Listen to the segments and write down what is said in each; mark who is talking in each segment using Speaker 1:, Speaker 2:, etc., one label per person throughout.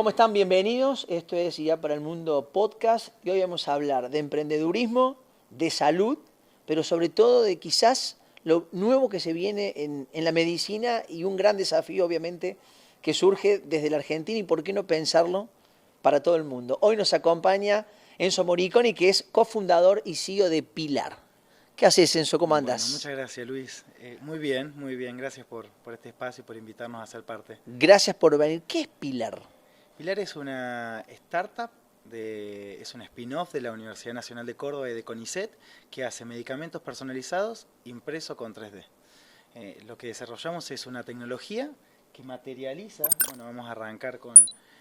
Speaker 1: ¿Cómo están? Bienvenidos. Esto es Ya para el Mundo Podcast y hoy vamos a hablar de emprendedurismo, de salud, pero sobre todo de quizás lo nuevo que se viene en la medicina y un gran desafío obviamente que surge desde la Argentina y por qué no pensarlo para todo el mundo. Hoy nos acompaña Enzo Moriconi, que es cofundador y CEO de Pilar. ¿Qué haces, Enzo? ¿Cómo andás?
Speaker 2: Bueno, muchas gracias, Luis. Muy bien, muy bien. Gracias por este espacio y por invitarnos a ser parte.
Speaker 1: Gracias por venir. ¿Qué es Pilar?
Speaker 2: Pilar es una startup, es un spin-off de la Universidad Nacional de Córdoba y de CONICET que hace medicamentos personalizados impresos con 3D. Lo que desarrollamos es una tecnología que materializa, bueno, vamos a arrancar con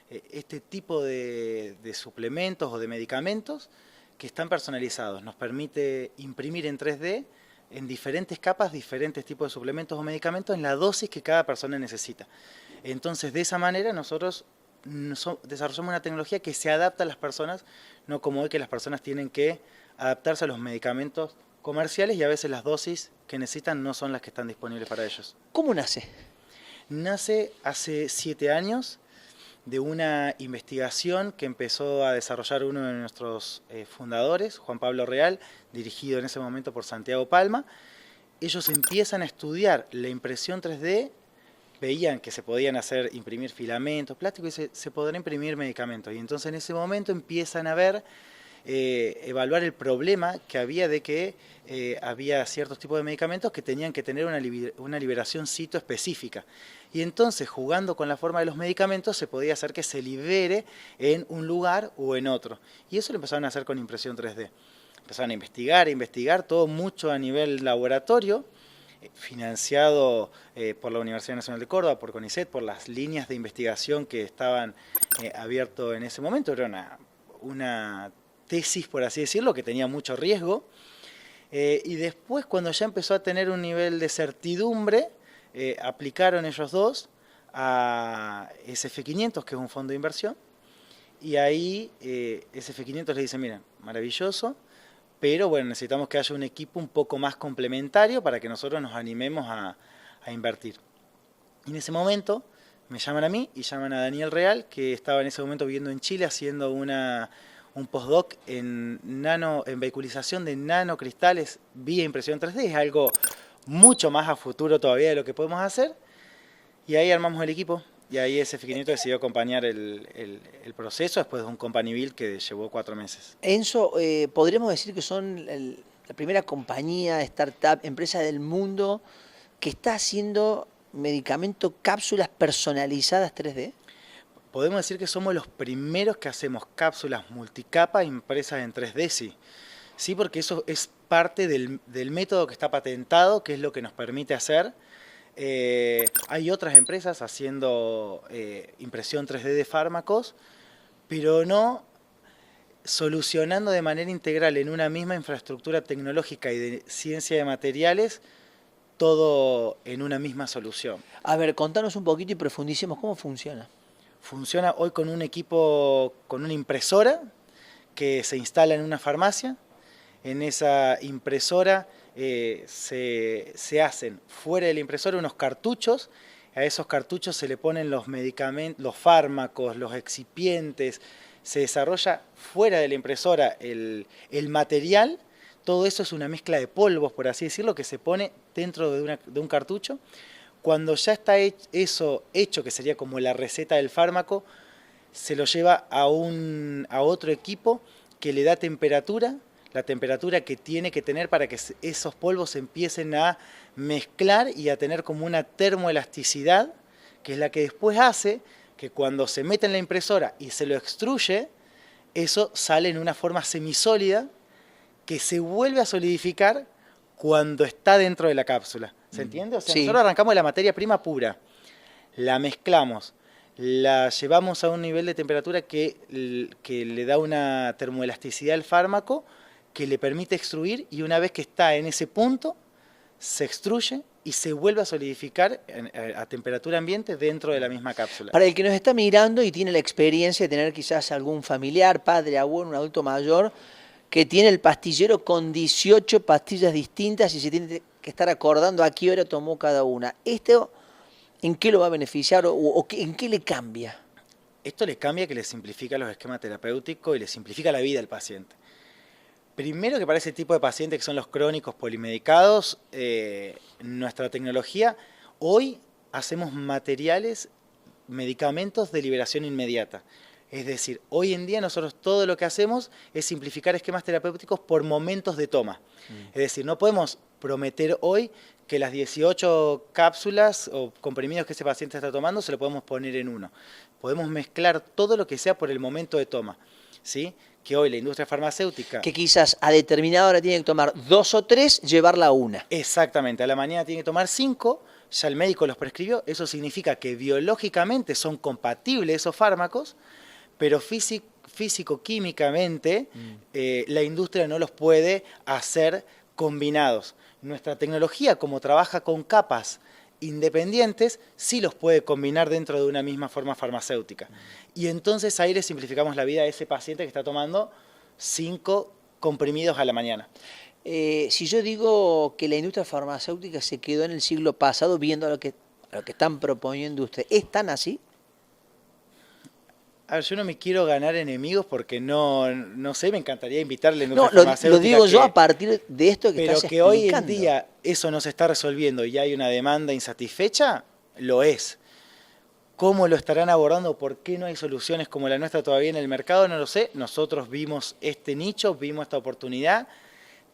Speaker 2: este tipo de suplementos o de medicamentos que están personalizados. Nos permite imprimir en 3D en diferentes capas, diferentes tipos de suplementos o medicamentos en la dosis que cada persona necesita. Entonces, de esa manera nosotros desarrollamos una tecnología que se adapta a las personas, no como hoy que las personas tienen que adaptarse a los medicamentos comerciales y a veces las dosis que necesitan no son las que están disponibles para ellos.
Speaker 1: ¿Cómo nace?
Speaker 2: Nace hace 7 años de una investigación que empezó a desarrollar uno de nuestros fundadores, Juan Pablo Real, dirigido en ese momento por Santiago Palma. Ellos empiezan a estudiar la impresión 3D, veían que se podían imprimir filamentos, plásticos y se podrán imprimir medicamentos. Y entonces en ese momento empiezan a ver, evaluar el problema que había de que había ciertos tipos de medicamentos que tenían que tener una liberación cito específica. Y entonces, jugando con la forma de los medicamentos, se podía hacer que se libere en un lugar o en otro. Y eso lo empezaron a hacer con impresión 3D. Empezaron a investigar, todo mucho a nivel laboratorio, financiado por la Universidad Nacional de Córdoba, por CONICET, por las líneas de investigación que estaban abiertas en ese momento. Era una tesis, por así decirlo, que tenía mucho riesgo. Y después, cuando ya empezó a tener un nivel de certidumbre, aplicaron ellos dos a SF500, que es un fondo de inversión, y ahí SF500 les dice, miren, maravilloso, pero bueno, necesitamos que haya un equipo un poco más complementario para que nosotros nos animemos a invertir. Y en ese momento me llaman a mí y llaman a Daniel Real, que estaba en ese momento viviendo en Chile haciendo un postdoc en vehiculización de nanocristales vía impresión 3D. Es algo mucho más a futuro todavía de lo que podemos hacer. Y ahí armamos el equipo. Y ahí SF500 decidió acompañar el proceso después de un company build que llevó 4 meses.
Speaker 1: Enzo, podríamos decir que son la primera compañía, startup, empresa del mundo que está haciendo medicamentos, cápsulas personalizadas 3D.
Speaker 2: Podemos decir que somos los primeros que hacemos cápsulas multicapa impresas en 3D, sí. Sí, porque eso es parte del método que está patentado, que es lo que nos permite hacer. Hay otras empresas haciendo impresión 3D de fármacos, pero no solucionando de manera integral en una misma infraestructura tecnológica y de ciencia de materiales, todo en una misma solución.
Speaker 1: A ver, contanos un poquito y profundicemos cómo funciona.
Speaker 2: Funciona hoy con un equipo, con una impresora que se instala en una farmacia. En esa impresora se hacen fuera de la impresora unos cartuchos. A esos cartuchos se le ponen los medicamentos, los fármacos, los excipientes. Se desarrolla fuera de la impresora el material. Todo eso es una mezcla de polvos, por así decirlo, que se pone dentro de un cartucho. Cuando ya está eso hecho, que sería como la receta del fármaco, se lo lleva a otro equipo que le da temperatura, la temperatura que tiene que tener para que esos polvos empiecen a mezclar y a tener como una termoelasticidad, que es la que después hace que cuando se mete en la impresora y se lo extruye, eso sale en una forma semisólida que se vuelve a solidificar cuando está dentro de la cápsula. ¿Se entiende? O sea,
Speaker 1: sí.
Speaker 2: Nosotros arrancamos de la materia prima pura, la mezclamos, la llevamos a un nivel de temperatura que le da una termoelasticidad al fármaco que le permite extruir, y una vez que está en ese punto, se extruye y se vuelve a solidificar a temperatura ambiente dentro de la misma cápsula.
Speaker 1: Para el que nos está mirando y tiene la experiencia de tener quizás algún familiar, padre, abuelo, un adulto mayor, que tiene el pastillero con 18 pastillas distintas y se tiene que estar acordando a qué hora tomó cada una. ¿Esto en qué lo va a beneficiar o en qué le cambia?
Speaker 2: esto le cambia que le simplifica los esquemas terapéuticos y le simplifica la vida al paciente. Primero que para ese tipo de pacientes que son los crónicos polimedicados, nuestra tecnología, hoy hacemos medicamentos de liberación inmediata. Es decir, hoy en día nosotros todo lo que hacemos es simplificar esquemas terapéuticos por momentos de toma. Es decir, no podemos prometer hoy que las 18 cápsulas o comprimidos que ese paciente está tomando se lo podemos poner en uno. Podemos mezclar todo lo que sea por el momento de toma, ¿sí? Que hoy la industria farmacéutica...
Speaker 1: Que quizás a determinada hora tiene que tomar 2 o 3, llevarla a una.
Speaker 2: Exactamente, a la mañana tiene que tomar 5, ya el médico los prescribió, eso significa que biológicamente son compatibles esos fármacos, pero físico-químicamente la industria no los puede hacer combinados. Nuestra tecnología, como trabaja con capas independientes, sí los puede combinar dentro de una misma forma farmacéutica. Y entonces ahí le simplificamos la vida a ese paciente que está tomando 5 comprimidos a la mañana.
Speaker 1: Si yo digo que la industria farmacéutica se quedó en el siglo pasado viendo lo que están proponiendo ustedes, ¿es tan así?
Speaker 2: A ver, yo no me quiero ganar enemigos porque no sé, me encantaría invitarle a la
Speaker 1: No,
Speaker 2: industria farmacéutica.
Speaker 1: lo digo yo a partir de esto que estás
Speaker 2: explicando. Pero que hoy en día eso no se está resolviendo y hay una demanda insatisfecha, lo es. ¿Cómo lo estarán abordando? ¿Por qué no hay soluciones como la nuestra todavía en el mercado? No lo sé. Nosotros vimos este nicho, vimos esta oportunidad,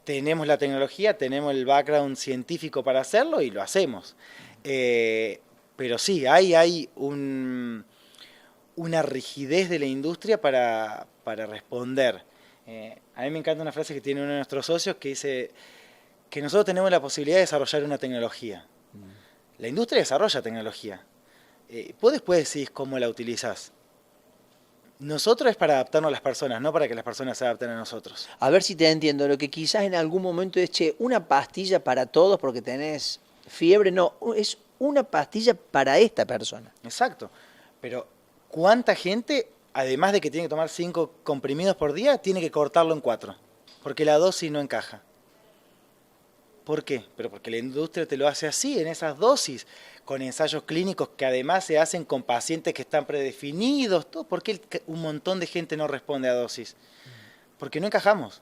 Speaker 2: tenemos la tecnología, tenemos el background científico para hacerlo y lo hacemos. Pero sí, hay una rigidez de la industria para responder. A mí me encanta una frase que tiene uno de nuestros socios que dice que nosotros tenemos la posibilidad de desarrollar una tecnología. La industria desarrolla tecnología. Vos después decís cómo la utilizás. Nosotros es para adaptarnos a las personas, no para que las personas se adapten a nosotros.
Speaker 1: A ver si te entiendo, lo que quizás en algún momento es, una pastilla para todos porque tenés fiebre, no, es una pastilla para esta persona.
Speaker 2: Exacto, pero ¿cuánta gente, además de que tiene que tomar 5 comprimidos por día, tiene que cortarlo en 4? Porque la dosis no encaja. ¿Por qué? Pero porque la industria te lo hace así, en esas dosis, con ensayos clínicos que además se hacen con pacientes que están predefinidos. Todo. ¿Por qué un montón de gente no responde a dosis? Porque no encajamos.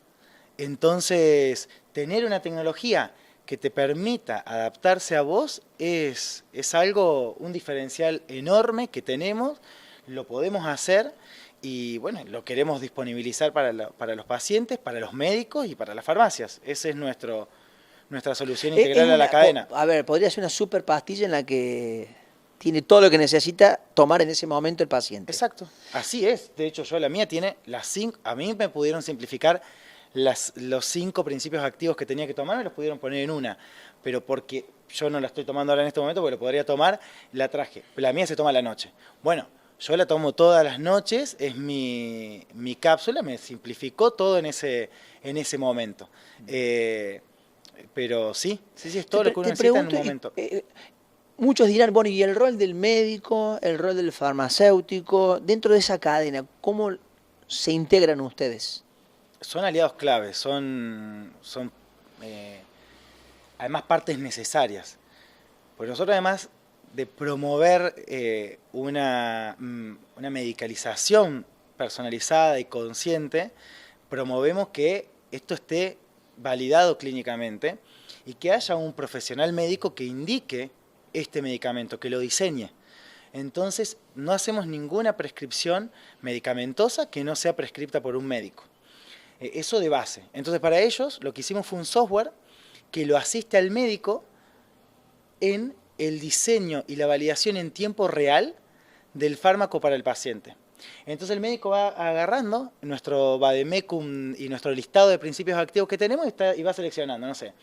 Speaker 2: Entonces, tener una tecnología que te permita adaptarse a vos es algo, un diferencial enorme que tenemos, lo podemos hacer y bueno, lo queremos disponibilizar para los pacientes, para los médicos y para las farmacias. Ese es nuestra solución integral a la cadena.
Speaker 1: A ver, podría ser una super pastilla en la que tiene todo lo que necesita tomar en ese momento el paciente.
Speaker 2: Exacto, así es. De hecho, la mía tiene las 5, a mí me pudieron simplificar los 5 principios activos que tenía que tomar, me los pudieron poner en una. Pero porque yo no la estoy tomando ahora en este momento, porque lo podría tomar, la traje. La mía se toma a la noche. Bueno, yo la tomo todas las noches, es mi cápsula, me simplificó todo en ese momento. Pero sí, es todo lo que uno necesita en un momento.
Speaker 1: Muchos dirán, bueno, ¿y el rol del médico, el rol del farmacéutico, dentro de esa cadena, cómo se integran ustedes?
Speaker 2: Son aliados claves, son además partes necesarias. Porque nosotros además de promover una medicalización personalizada y consciente, promovemos que esto esté validado clínicamente y que haya un profesional médico que indique este medicamento, que lo diseñe. Entonces, no hacemos ninguna prescripción medicamentosa que no sea prescripta por un médico. Eso de base. Entonces, para ellos, lo que hicimos fue un software que lo asiste al médico en el diseño y la validación en tiempo real del fármaco para el paciente. Entonces el médico va agarrando nuestro vademecum y nuestro listado de principios activos que tenemos y va seleccionando, no sé,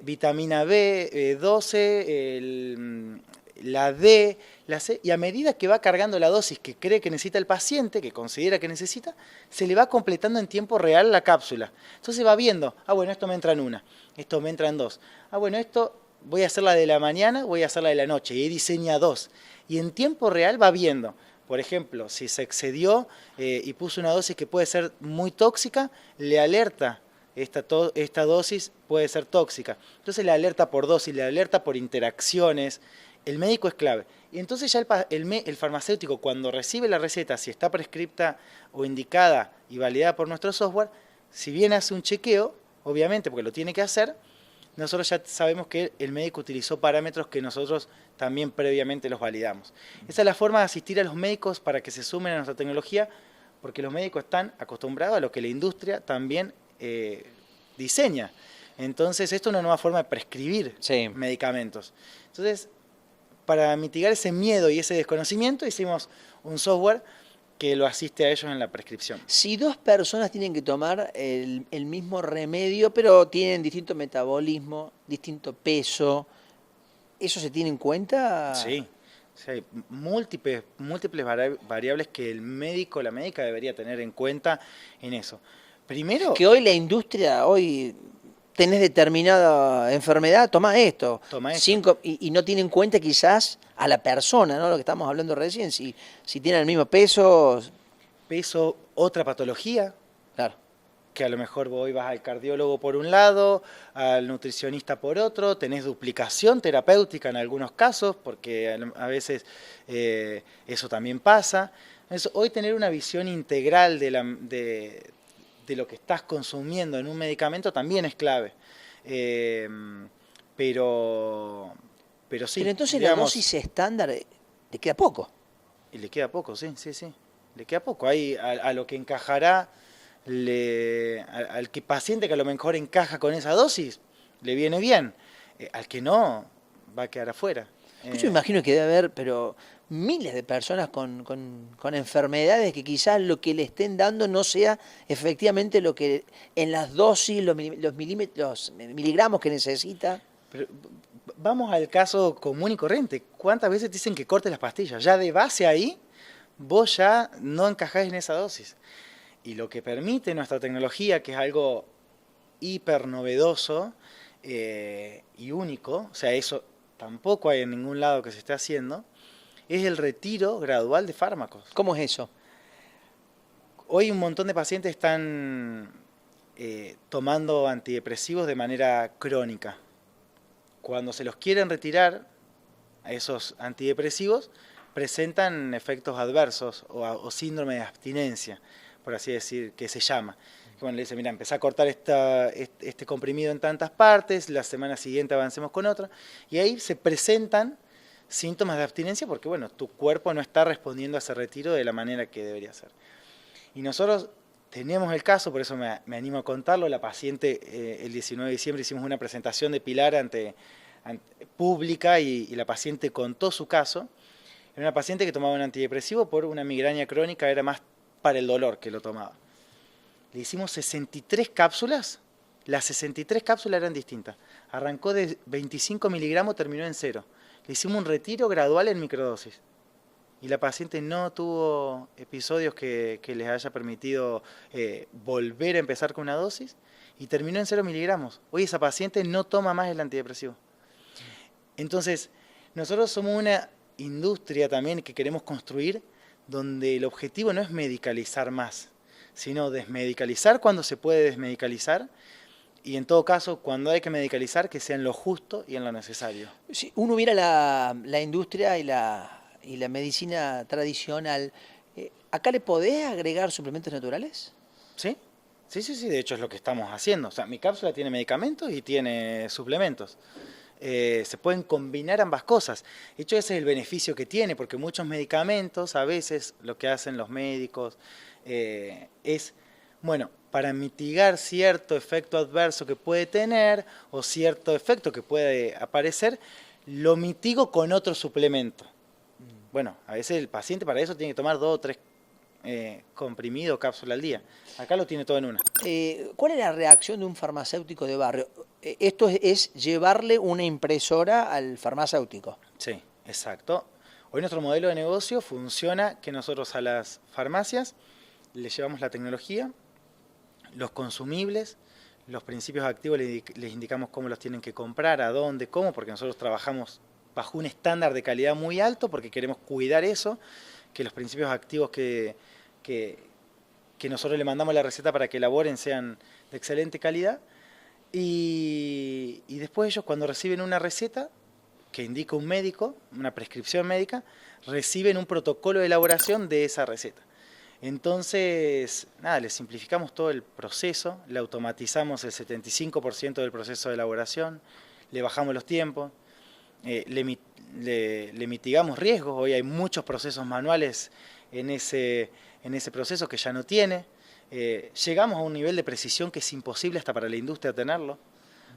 Speaker 2: vitamina B, 12, la D, la C, y a medida que va cargando la dosis que cree que necesita el paciente, que considera que necesita, se le va completando en tiempo real la cápsula. Entonces va viendo, bueno, esto me entra en 1, esto me entra en 2, bueno, esto voy a hacer la de la mañana, voy a hacer la de la noche, y diseña 2. Y en tiempo real va viendo, por ejemplo, si se excedió y puso una dosis que puede ser muy tóxica, le alerta, esta dosis puede ser tóxica. Entonces le alerta por dosis, le alerta por interacciones el médico es clave. Y entonces ya el farmacéutico, cuando recibe la receta, si está prescripta o indicada y validada por nuestro software, si bien hace un chequeo, obviamente, porque lo tiene que hacer, nosotros ya sabemos que el médico utilizó parámetros que nosotros también previamente los validamos. Esa es la forma de asistir a los médicos para que se sumen a nuestra tecnología, porque los médicos están acostumbrados a lo que la industria también diseña. Entonces, esto es una nueva forma de prescribir medicamentos. Entonces, para mitigar ese miedo y ese desconocimiento, hicimos un software que lo asiste a ellos en la prescripción.
Speaker 1: Si dos personas tienen que tomar el mismo remedio, pero tienen distinto metabolismo, distinto peso, ¿eso se tiene en cuenta?
Speaker 2: Sí, hay múltiples variables que el médico o la médica debería tener en cuenta en eso. Primero,
Speaker 1: que hoy la industria, tenés determinada enfermedad, toma esto. Y no tiene en cuenta quizás a la persona, ¿no? Lo que estamos hablando recién, si tiene el mismo peso.
Speaker 2: Peso, otra patología.
Speaker 1: Claro.
Speaker 2: Que a lo mejor vos vas al cardiólogo por un lado, al nutricionista por otro, tenés duplicación terapéutica en algunos casos, porque a veces eso también pasa. Entonces, hoy tener una visión integral de lo que estás consumiendo en un medicamento también es clave. Pero sí.
Speaker 1: Pero entonces digamos, la dosis estándar le queda poco.
Speaker 2: Y le queda poco, sí. Le queda poco. Ahí a lo que encajará, al paciente que a lo mejor encaja con esa dosis, le viene bien. Al que no, va a quedar afuera.
Speaker 1: Yo imagino que debe haber, pero miles de personas con enfermedades que quizás lo que le estén dando no sea efectivamente lo que en las dosis, los miligramos que necesita.
Speaker 2: Pero vamos al caso común y corriente. ¿Cuántas veces te dicen que cortes las pastillas? Ya de base ahí, vos ya no encajás en esa dosis. Y lo que permite nuestra tecnología, que es algo hiper novedoso y único, o sea, eso tampoco hay en ningún lado que se esté haciendo, es el retiro gradual de fármacos.
Speaker 1: ¿Cómo es eso?
Speaker 2: Hoy un montón de pacientes están tomando antidepresivos de manera crónica. Cuando se los quieren retirar, a esos antidepresivos presentan efectos adversos o síndrome de abstinencia, por así decir, que se llama. Bueno, le dice, mira, empezá a cortar este comprimido en tantas partes, la semana siguiente avancemos con otra, y ahí se presentan síntomas de abstinencia porque, bueno, tu cuerpo no está respondiendo a ese retiro de la manera que debería ser. Y nosotros tenemos el caso, por eso me animo a contarlo, la paciente, el 19 de diciembre hicimos una presentación de Pilar pública y la paciente contó su caso. Era una paciente que tomaba un antidepresivo por una migraña crónica, era más para el dolor que lo tomaba. Le hicimos 63 cápsulas, las 63 cápsulas eran distintas. Arrancó de 25 miligramos, terminó en 0. Le hicimos un retiro gradual en microdosis. Y la paciente no tuvo episodios que les haya permitido volver a empezar con una dosis y terminó en 0 miligramos. Hoy esa paciente no toma más el antidepresivo. Entonces, nosotros somos una industria también que queremos construir donde el objetivo no es medicalizar más, sino desmedicalizar cuando se puede desmedicalizar y en todo caso, cuando hay que medicalizar, que sea en lo justo y en lo necesario.
Speaker 1: Si uno mira la industria y la medicina tradicional, ¿acá le podés agregar suplementos naturales?
Speaker 2: Sí, de hecho es lo que estamos haciendo. O sea, mi cápsula tiene medicamentos y tiene suplementos. Se pueden combinar ambas cosas. De hecho, ese es el beneficio que tiene, porque muchos medicamentos, a veces lo que hacen los médicos es, bueno, para mitigar cierto efecto adverso que puede tener o cierto efecto que puede aparecer, lo mitigo con otro suplemento. Bueno, a veces el paciente para eso tiene que tomar 2 o 3 comprimidos, cápsulas al día. Acá lo tiene todo en una.
Speaker 1: ¿Cuál es la reacción de un farmacéutico de barrio? Esto es llevarle una impresora al farmacéutico.
Speaker 2: Sí, exacto. Hoy nuestro modelo de negocio funciona que nosotros a las farmacias les llevamos la tecnología, los consumibles, los principios activos les indicamos cómo los tienen que comprar, a dónde, cómo, porque nosotros trabajamos bajo un estándar de calidad muy alto porque queremos cuidar eso, que los principios activos que nosotros le mandamos la receta para que elaboren sean de excelente calidad. Y después ellos cuando reciben una receta, que indica un médico, una prescripción médica, reciben un protocolo de elaboración de esa receta. Entonces, nada, le simplificamos todo el proceso, le automatizamos el 75% del proceso de elaboración, le bajamos los tiempos, le mitigamos riesgos. Hoy hay muchos procesos manuales en ese proceso que ya no tiene. Llegamos a un nivel de precisión que es imposible hasta para la industria tenerlo.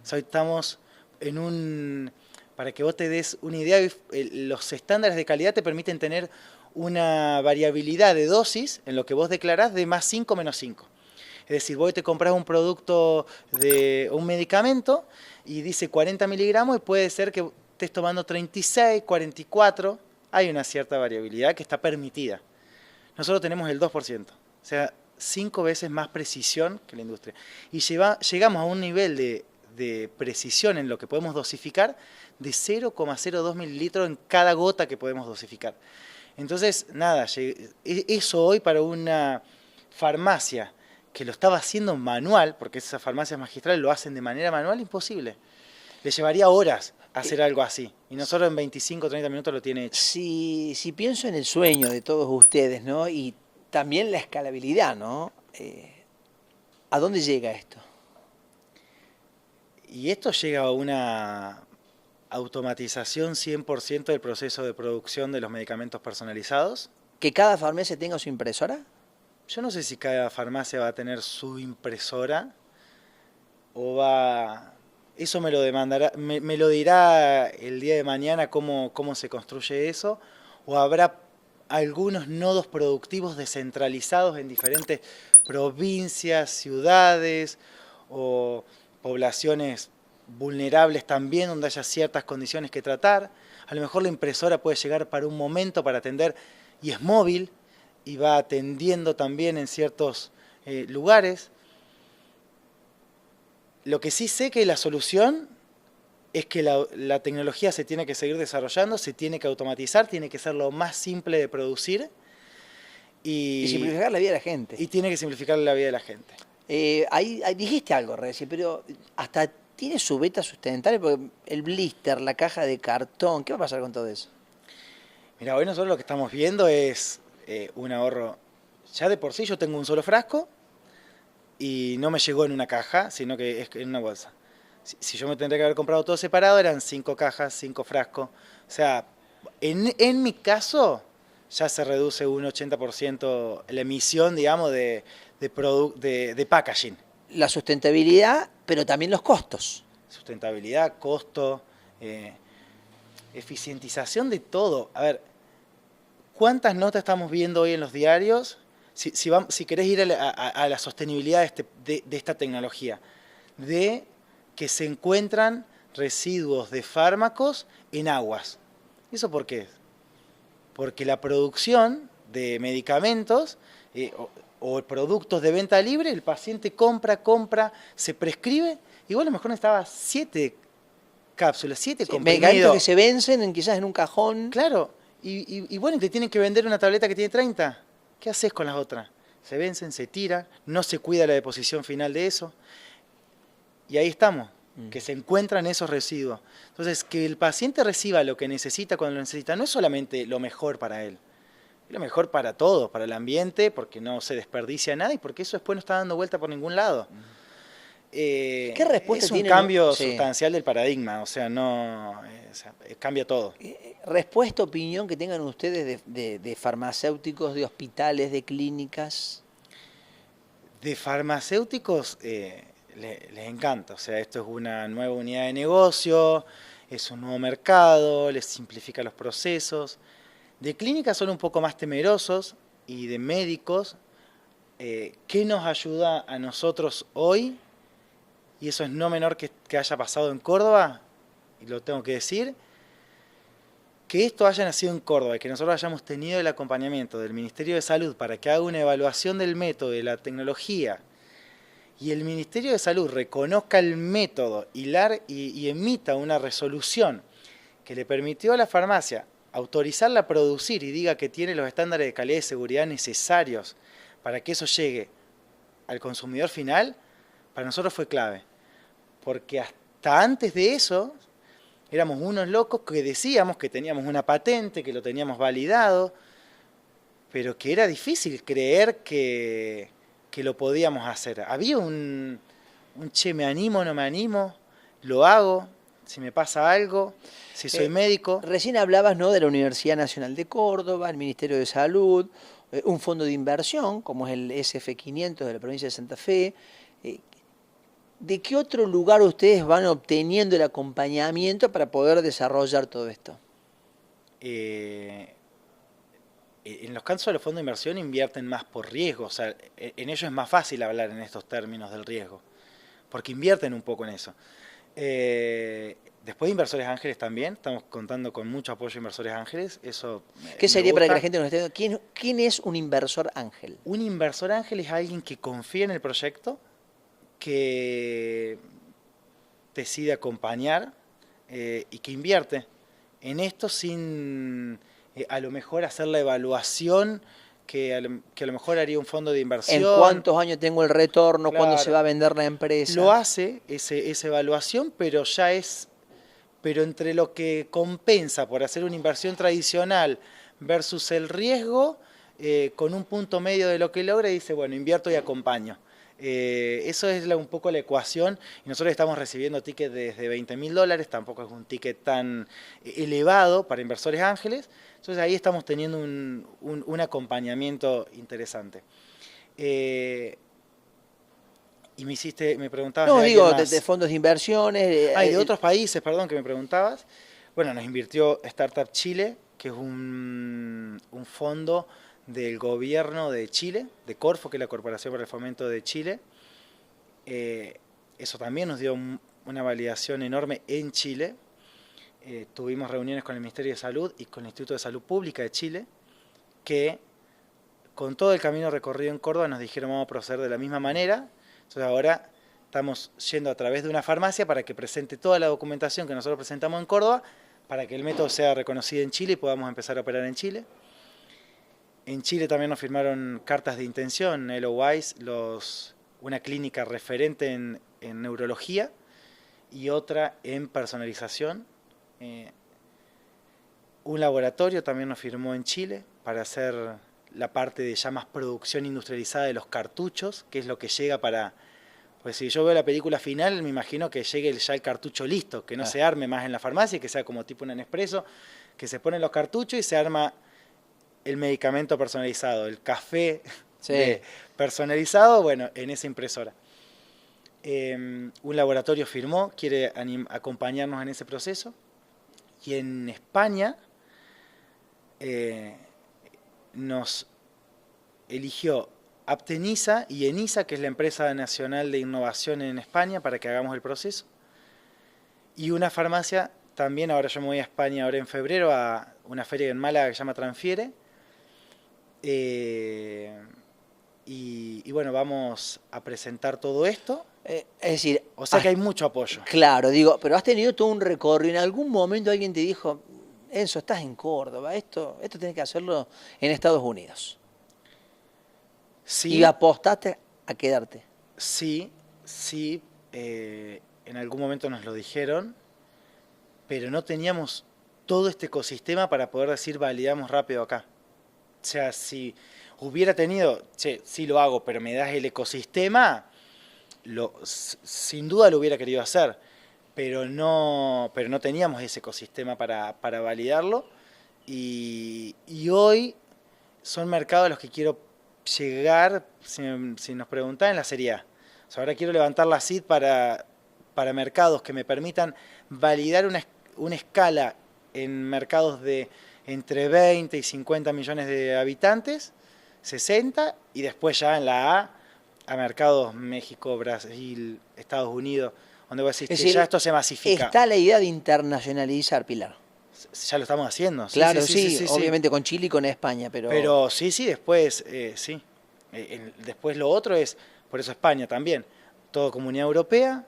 Speaker 2: O sea, hoy estamos en un... Para que vos te des una idea, los estándares de calidad te permiten tener una variabilidad de dosis en lo que vos declarás de +5 -5. Es decir, vos te compras un producto de un medicamento y dice 40 miligramos y puede ser que estés tomando 36, 44. Hay una cierta variabilidad que está permitida. Nosotros tenemos el 2%, o sea, 5 veces más precisión que la industria. Y llegamos a un nivel de precisión en lo que podemos dosificar de 0,02 mililitros en cada gota que podemos dosificar. Entonces, nada, eso hoy para una farmacia que lo estaba haciendo manual, porque esas farmacias magistrales lo hacen de manera manual, imposible. Le llevaría horas hacer algo así. Y nosotros en 25 o 30 minutos lo tiene hecho.
Speaker 1: Si pienso en el sueño de todos ustedes, ¿no? Y también la escalabilidad, ¿no? ¿A dónde llega esto?
Speaker 2: Y esto llega a una automatización 100% del proceso de producción de los medicamentos personalizados.
Speaker 1: ¿Que cada farmacia tenga su impresora?
Speaker 2: Yo no sé si cada farmacia va a tener su impresora o va... Eso me lo demandará, me lo dirá el día de mañana cómo se construye eso, o habrá algunos nodos productivos descentralizados en diferentes provincias, ciudades o poblaciones vulnerables también, donde haya ciertas condiciones que tratar. A lo mejor la impresora puede llegar para un momento para atender y es móvil y va atendiendo también en ciertos lugares. Lo que sí sé que la solución es que la tecnología se tiene que seguir desarrollando, se tiene que automatizar, tiene que ser lo más simple de producir.
Speaker 1: Y simplificar la vida de la gente.
Speaker 2: Y tiene que simplificar la vida de la gente.
Speaker 1: Ahí dijiste algo recién, pero hasta tiene su beta sustentable, porque el blister, la caja de cartón, ¿qué va a pasar con todo eso?
Speaker 2: Mira, hoy nosotros lo que estamos viendo es un ahorro. Ya de por sí yo tengo un solo frasco y no me llegó en una caja, sino que es en una bolsa. Si yo me tendría que haber comprado todo separado, eran 5 cajas, 5 frascos. O sea, en mi caso ya se reduce un 80% la emisión, digamos, de packaging.
Speaker 1: La sustentabilidad, pero también los costos.
Speaker 2: Sustentabilidad, costo, eficientización de todo. A ver, ¿cuántas notas estamos viendo hoy en los diarios? Si querés ir a la sostenibilidad de esta tecnología, de que se encuentran residuos de fármacos en aguas. ¿Eso por qué? Porque la producción de medicamentos o productos de venta libre, el paciente compra, se prescribe, igual a lo mejor necesitaba 7 cápsulas, 7 comprimidos.
Speaker 1: Medicamentos que se vencen quizás en un cajón.
Speaker 2: Claro, y bueno, te tienen que vender una tableta que tiene 30. ¿Qué haces con las otras? Se vencen, se tiran, no se cuida la deposición final de eso. Y ahí estamos, que se encuentran esos residuos. Entonces, que el paciente reciba lo que necesita cuando lo necesita, no es solamente lo mejor para él, es lo mejor para todos, para el ambiente, porque no se desperdicia nada y porque eso después no está dando vuelta por ningún lado.
Speaker 1: ¿Qué respuesta
Speaker 2: es un cambio sustancial del paradigma, o sea, no cambia todo.
Speaker 1: ¿Respuesta, opinión que tengan ustedes de farmacéuticos, de hospitales, de clínicas?
Speaker 2: De farmacéuticos les encanta, o sea, esto es una nueva unidad de negocio, es un nuevo mercado, les simplifica los procesos. De clínicas son un poco más temerosos y de médicos, ¿qué nos ayuda a nosotros hoy? Y eso es no menor que haya pasado en Córdoba, y lo tengo que decir, que esto haya nacido en Córdoba y que nosotros hayamos tenido el acompañamiento del Ministerio de Salud para que haga una evaluación del método, de la tecnología, y el Ministerio de Salud reconozca el método y emita una resolución que le permitió a la farmacia autorizarla a producir y diga que tiene los estándares de calidad y seguridad necesarios para que eso llegue al consumidor final, para nosotros fue clave. Porque hasta antes de eso, éramos unos locos que decíamos que teníamos una patente, que lo teníamos validado, pero que era difícil creer que lo podíamos hacer. Había un che, me animo, no me animo, lo hago, si me pasa algo, si soy médico.
Speaker 1: Recién hablabas, ¿no?, de la Universidad Nacional de Córdoba, el Ministerio de Salud, un fondo de inversión, como es el SF500 de la provincia de Santa Fe. ¿De qué otro lugar ustedes van obteniendo el acompañamiento para poder desarrollar todo esto?
Speaker 2: En los casos de los fondos de inversión invierten más por riesgo, o sea, en ellos es más fácil hablar en estos términos del riesgo, porque invierten un poco en eso. Después de Inversores Ángeles también, estamos contando con mucho apoyo de Inversores Ángeles. Eso
Speaker 1: ¿Qué sería para que la gente nos esté viendo? ¿Quién es un inversor ángel?
Speaker 2: Un inversor ángel es alguien que confía en el proyecto, que decide acompañar y que invierte en esto sin a lo mejor hacer la evaluación que a lo mejor haría un fondo de inversión.
Speaker 1: ¿En cuántos años tengo el retorno?
Speaker 2: Claro.
Speaker 1: ¿Cuándo se va a vender la empresa?
Speaker 2: Lo hace esa evaluación, pero pero entre lo que compensa por hacer una inversión tradicional versus el riesgo, con un punto medio de lo que logra, dice, bueno, invierto y acompaño. Eso es un poco la ecuación, y nosotros estamos recibiendo tickets desde $20.000, tampoco es un ticket tan elevado para Inversores Ángeles, entonces ahí estamos teniendo un acompañamiento interesante. Y me preguntabas...
Speaker 1: No, digo, de fondos de inversiones...
Speaker 2: de otros países, perdón, que me preguntabas. Bueno, nos invirtió Startup Chile, que es un fondo del gobierno de Chile, de Corfo, que es la Corporación para el Fomento de Chile. Eso también nos dio una validación enorme en Chile. Tuvimos reuniones con el Ministerio de Salud y con el Instituto de Salud Pública de Chile, que con todo el camino recorrido en Córdoba nos dijeron vamos a proceder de la misma manera. Entonces ahora estamos yendo a través de una farmacia para que presente toda la documentación que nosotros presentamos en Córdoba, para que el método sea reconocido en Chile y podamos empezar a operar en Chile. En Chile también nos firmaron cartas de intención, LOIs, una clínica referente en neurología y otra en personalización. Un laboratorio también nos firmó en Chile para hacer la parte de ya más producción industrializada de los cartuchos, que es lo que llega para... Pues si yo veo la película final, me imagino que llegue ya el cartucho listo, que no se arme más en la farmacia, que sea como tipo un Nespresso, que se ponen los cartuchos y se arma el medicamento personalizado, el café personalizado, bueno, en esa impresora. Un laboratorio firmó, quiere acompañarnos en ese proceso. Y en España nos eligió Aptenisa y Enisa, que es la empresa nacional de innovación en España, para que hagamos el proceso. Y una farmacia también, ahora yo me voy a España ahora en febrero a una feria en Málaga que se llama Transfiere. Y bueno, vamos a presentar todo esto.
Speaker 1: Es decir,
Speaker 2: o sea que hay mucho apoyo.
Speaker 1: Claro, digo, pero has tenido todo un recorrido. ¿En algún momento alguien te dijo, Enzo, estás en Córdoba, esto tienes que hacerlo en Estados Unidos?
Speaker 2: Sí.
Speaker 1: ¿Y apostaste a quedarte?
Speaker 2: Sí, en algún momento nos lo dijeron, pero no teníamos todo este ecosistema para poder decir validamos rápido acá. O sea, si hubiera tenido, sí lo hago, pero me das el ecosistema, sin duda lo hubiera querido hacer, pero no teníamos ese ecosistema para validarlo, y hoy son mercados a los que quiero llegar, si nos preguntan, en la Serie A. O sea, ahora quiero levantar la SID para mercados que me permitan validar una escala en mercados de entre 20 y 50 millones de habitantes, 60, y después ya en la a mercados México, Brasil, Estados Unidos, donde vos decís que ya esto se masifica.
Speaker 1: Está la idea de internacionalizar, Pilar.
Speaker 2: Ya lo estamos haciendo.
Speaker 1: Claro, sí, obviamente con Chile y con España, pero...
Speaker 2: Pero sí, después, sí. Después lo otro es, por eso España también, toda Comunidad Europea,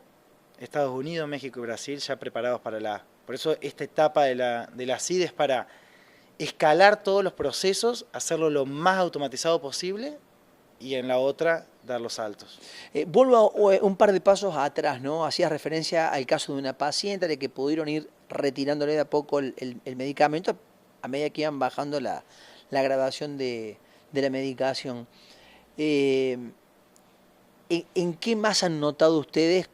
Speaker 2: Estados Unidos, México y Brasil ya preparados para Por eso esta etapa de la CID es para escalar todos los procesos, hacerlo lo más automatizado posible, y en la otra dar los saltos.
Speaker 1: Vuelvo un par de pasos atrás, ¿no? Hacías referencia al caso de una paciente de que pudieron ir retirándole de a poco el medicamento a medida que iban bajando la graduación de la medicación. Eh, ¿En qué más han notado ustedes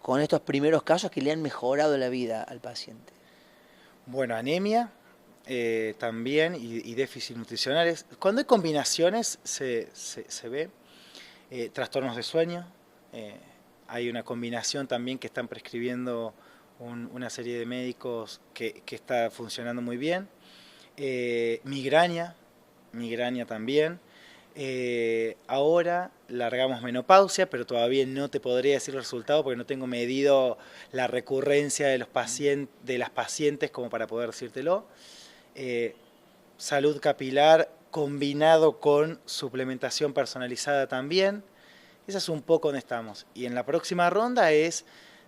Speaker 1: con estos primeros casos que le han mejorado la vida al paciente?
Speaker 2: Bueno, anemia también y déficit nutricionales. Cuando hay combinaciones se ve trastornos de sueño. Hay una combinación también que están prescribiendo una serie de médicos que está funcionando muy bien. Migraña también. Ahora largamos menopausia, pero todavía no te podría decir el resultado porque no tengo medido la recurrencia de las pacientes como para poder decírtelo. Salud capilar combinado con suplementación personalizada también. Esa es un poco donde estamos. Y en la próxima ronda es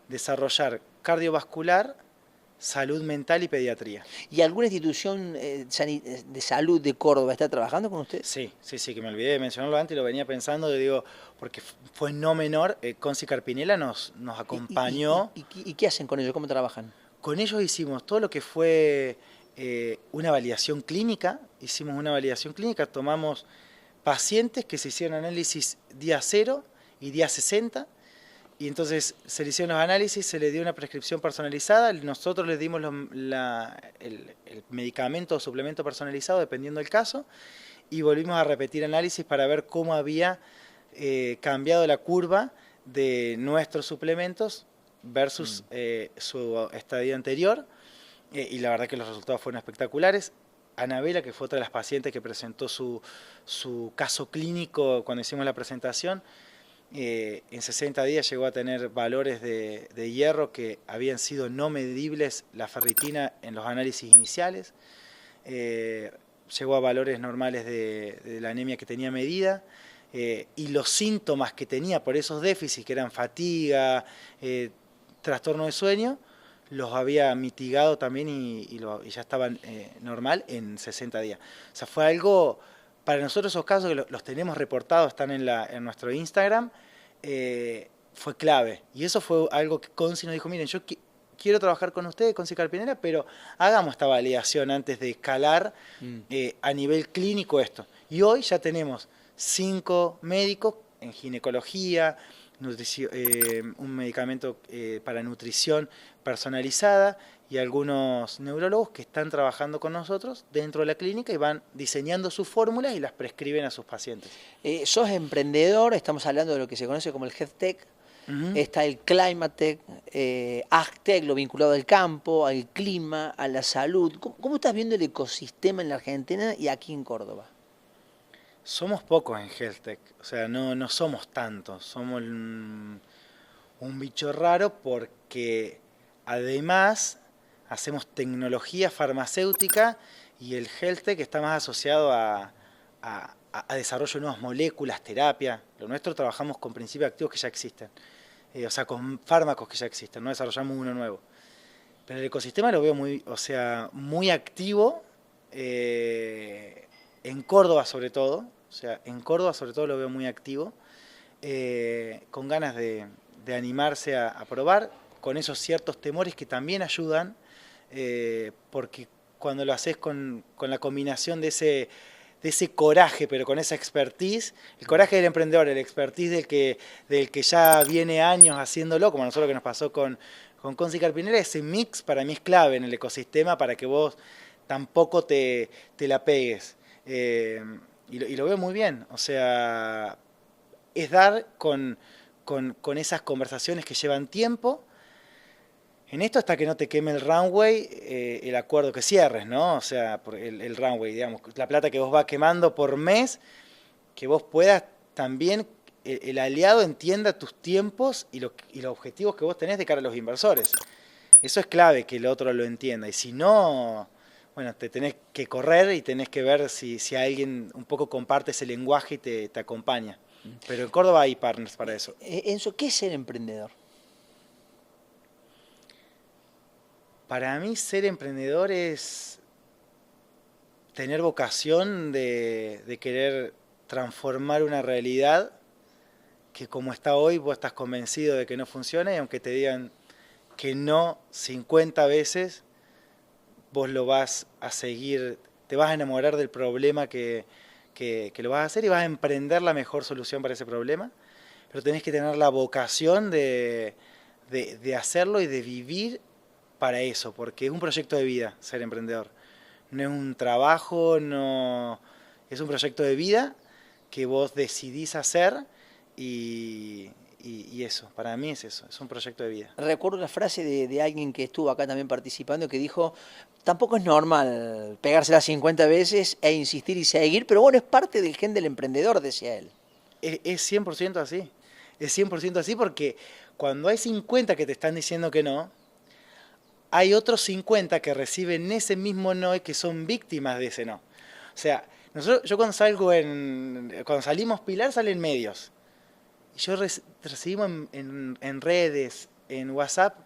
Speaker 2: desarrollar cardiovascular, salud mental y pediatría.
Speaker 1: ¿Y alguna institución de salud de Córdoba está trabajando con ustedes?
Speaker 2: Sí, que me olvidé de mencionarlo antes y lo venía pensando, digo, porque fue no menor, Conci Carpinella nos acompañó.
Speaker 1: ¿Y qué hacen con ellos? ¿Cómo trabajan?
Speaker 2: Con ellos hicimos todo lo que fue una validación clínica, tomamos pacientes que se hicieron análisis día 0 y día 60, y entonces se le hicieron los análisis, se le dio una prescripción personalizada, nosotros les dimos el medicamento o suplemento personalizado dependiendo del caso, y volvimos a repetir análisis para ver cómo había cambiado la curva de nuestros suplementos versus su estadía anterior, y la verdad que los resultados fueron espectaculares. Anabela, que fue otra de las pacientes que presentó su caso clínico cuando hicimos la presentación, en 60 días llegó a tener valores de hierro que habían sido no medibles, la ferritina en los análisis iniciales, llegó a valores normales de la anemia que tenía medida, y los síntomas que tenía por esos déficits, que eran fatiga, trastorno de sueño, los había mitigado también y ya estaban normal en 60 días. O sea, fue algo, para nosotros esos casos que los tenemos reportados, están en nuestro Instagram, fue clave. Y eso fue algo que Conci nos dijo, miren, yo quiero trabajar con ustedes, Conci Carpinella, pero hagamos esta validación antes de escalar a nivel clínico esto. Y hoy ya tenemos 5 médicos en ginecología, un medicamento para nutrición personalizada y algunos neurólogos que están trabajando con nosotros dentro de la clínica y van diseñando sus fórmulas y las prescriben a sus pacientes.
Speaker 1: Sos emprendedor, estamos hablando de lo que se conoce como el HealthTech, está el Climatech, AgTech, lo vinculado al campo, al clima, a la salud. ¿Cómo estás viendo el ecosistema en la Argentina y aquí en Córdoba?
Speaker 2: Somos pocos en HealthTech, o sea, no somos tantos, somos un bicho raro porque además hacemos tecnología farmacéutica y el HealthTech está más asociado a desarrollo de nuevas moléculas, terapia. Lo nuestro trabajamos con principios activos que ya existen, o sea, con fármacos que ya existen, no desarrollamos uno nuevo. Pero el ecosistema lo veo muy activo, en Córdoba sobre todo, lo veo muy activo, con ganas de animarse a probar, con esos ciertos temores que también ayudan, porque cuando lo haces con la combinación de ese coraje, pero con esa expertise, el coraje del emprendedor, el expertise del que ya viene años haciéndolo, como a nosotros que nos pasó con Conci Carpinella, ese mix para mí es clave en el ecosistema para que vos tampoco te la pegues. Y lo veo muy bien, o sea, es dar con esas conversaciones que llevan tiempo. En esto hasta que no te queme el runway, el acuerdo que cierres, ¿no? O sea, el runway, digamos, la plata que vos vas quemando por mes, que vos puedas también, el aliado entienda tus tiempos y los objetivos que vos tenés de cara a los inversores. Eso es clave, que el otro lo entienda. Y si no, bueno, te tenés que correr y tenés que ver si alguien un poco comparte ese lenguaje y te acompaña. Pero en Córdoba hay partners para eso.
Speaker 1: Enzo, ¿qué es ser emprendedor?
Speaker 2: Para mí ser emprendedor es tener vocación de querer transformar una realidad que como está hoy vos estás convencido de que no funciona y aunque te digan que no 50 veces, vos lo vas a seguir, te vas a enamorar del problema que lo vas a hacer y vas a emprender la mejor solución para ese problema, pero tenés que tener la vocación de hacerlo y de vivir para eso, porque es un proyecto de vida ser emprendedor. No es un trabajo, no es un proyecto de vida que vos decidís hacer y eso, para mí es eso, es un proyecto de vida.
Speaker 1: Recuerdo una frase de alguien que estuvo acá también participando que dijo, tampoco es normal pegársela 50 veces e insistir y seguir, pero bueno, es parte del gen del emprendedor, decía él.
Speaker 2: Es 100% así, es 100% así porque cuando hay 50 que te están diciendo que no, hay otros 50 que reciben ese mismo no y que son víctimas de ese no. O sea, yo cuando cuando salimos Pilar salen medios. Y yo recibimos en redes, en WhatsApp,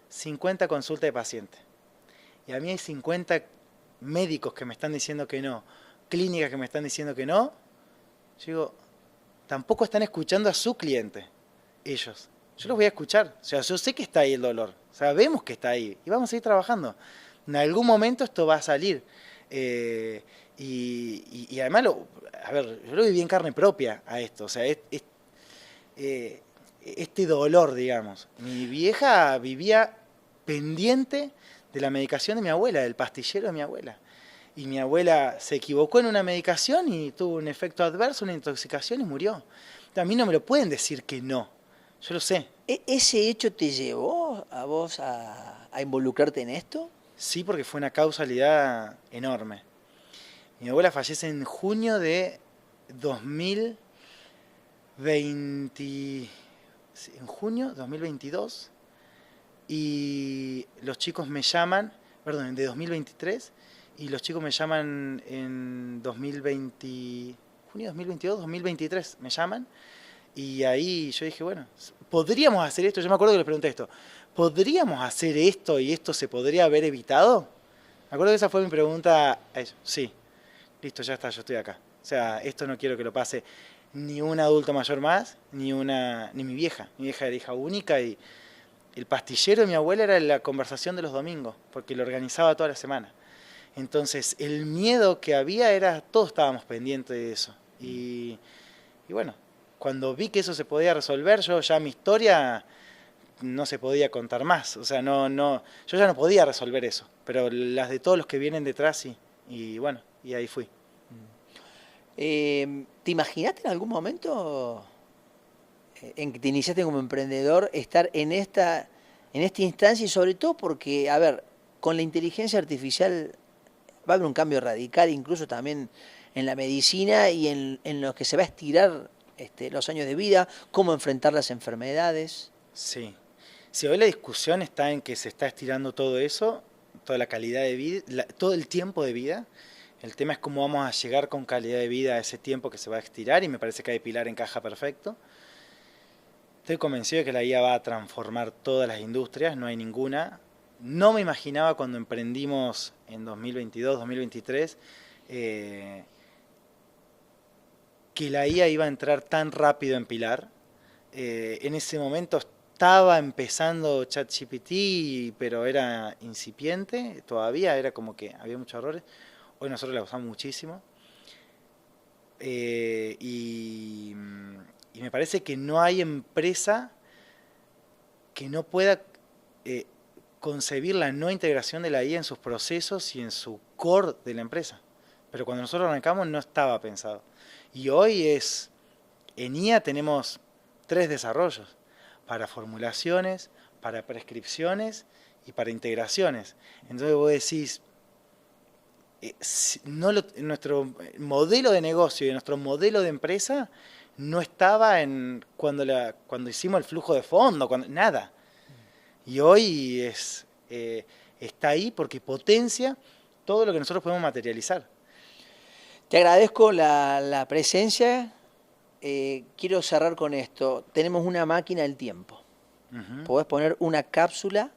Speaker 2: 50 consultas de pacientes. Y a mí hay 50 médicos que me están diciendo que no, clínicas que me están diciendo que no. Yo digo, tampoco están escuchando a su cliente, ellos. Yo los voy a escuchar. O sea, yo sé que está ahí el dolor. Sabemos que está ahí. Y vamos a seguir trabajando. En algún momento esto va a salir. Y además, a ver, yo lo viví en carne propia a esto. O sea, este dolor, digamos. Mi vieja vivía pendiente de la medicación de mi abuela, del pastillero de mi abuela. Y mi abuela se equivocó en una medicación y tuvo un efecto adverso, una intoxicación y murió. A mí no me lo pueden decir que no. Yo lo sé.
Speaker 1: ¿Ese hecho te llevó a vos a involucrarte en esto?
Speaker 2: Sí, porque fue una causalidad enorme. Mi abuela fallece en junio de 2020, en junio 2022, y los chicos me llaman, perdón, de 2023, y los chicos me llaman en 2020, junio 2022, 2023, me llaman, y ahí yo dije, bueno, ¿podríamos hacer esto? Yo me acuerdo que les pregunté esto, ¿podríamos hacer esto y esto se podría haber evitado? Me acuerdo que esa fue mi pregunta a ellos. Sí, listo, ya está, yo estoy acá. O sea, esto no quiero que lo pase ni un adulto mayor más, ni mi vieja. Mi vieja era hija única y el pastillero de mi abuela era la conversación de los domingos, porque lo organizaba toda la semana. Entonces, el miedo que había era, todos estábamos pendientes de eso. Y bueno, cuando vi que eso se podía resolver, yo ya mi historia no se podía contar más. O sea, yo ya no podía resolver eso, pero las de todos los que vienen detrás sí. Y bueno, y ahí fui.
Speaker 1: ¿Te imaginaste en algún momento en que te iniciaste como emprendedor estar en esta instancia y sobre todo porque, a ver, con la inteligencia artificial va a haber un cambio radical incluso también en la medicina y en lo que se va a estirar los años de vida, cómo enfrentar las enfermedades?
Speaker 2: Sí. Si hoy la discusión está en que se está estirando todo eso, toda la calidad de vida, todo el tiempo de vida. El tema es cómo vamos a llegar con calidad de vida a ese tiempo que se va a estirar y me parece que ahí Pilar encaja perfecto. Estoy convencido de que la IA va a transformar todas las industrias, no hay ninguna. No me imaginaba cuando emprendimos en 2022, 2023, que la IA iba a entrar tan rápido en Pilar. En ese momento estaba empezando ChatGPT, pero era incipiente, todavía era como que había muchos errores. Hoy nosotros la usamos muchísimo. Y me parece que no hay empresa que no pueda concebir la no integración de la IA en sus procesos y en su core de la empresa. Pero cuando nosotros arrancamos no estaba pensado. Y hoy en IA tenemos 3 desarrollos, para formulaciones, para prescripciones y para integraciones. Entonces vos decís, nuestro modelo de negocio y nuestro modelo de empresa no estaba cuando hicimos el flujo de fondo, nada. Y hoy está ahí porque potencia todo lo que nosotros podemos materializar.
Speaker 1: Te agradezco la presencia. Quiero cerrar con esto. Tenemos una máquina del tiempo. Podés poner una cápsula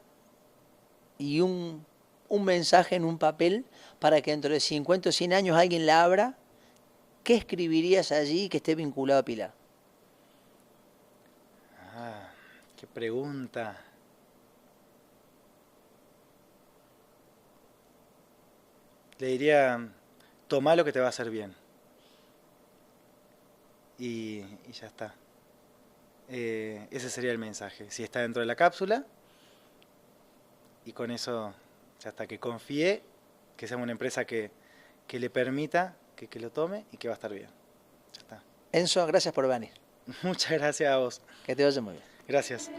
Speaker 1: y un mensaje en un papel para que dentro de 50 o 100 años alguien la abra. ¿Qué escribirías allí que esté vinculado a Pilar?
Speaker 2: Qué pregunta. Le diría, toma lo que te va a hacer bien. Y ya está. Ese sería el mensaje. Si está dentro de la cápsula, y con eso ya está, que confíe, que sea una empresa que le permita que lo tome y que va a estar bien. Ya está.
Speaker 1: Enzo, gracias por venir.
Speaker 2: Muchas gracias a vos.
Speaker 1: Que te vaya muy bien.
Speaker 2: Gracias.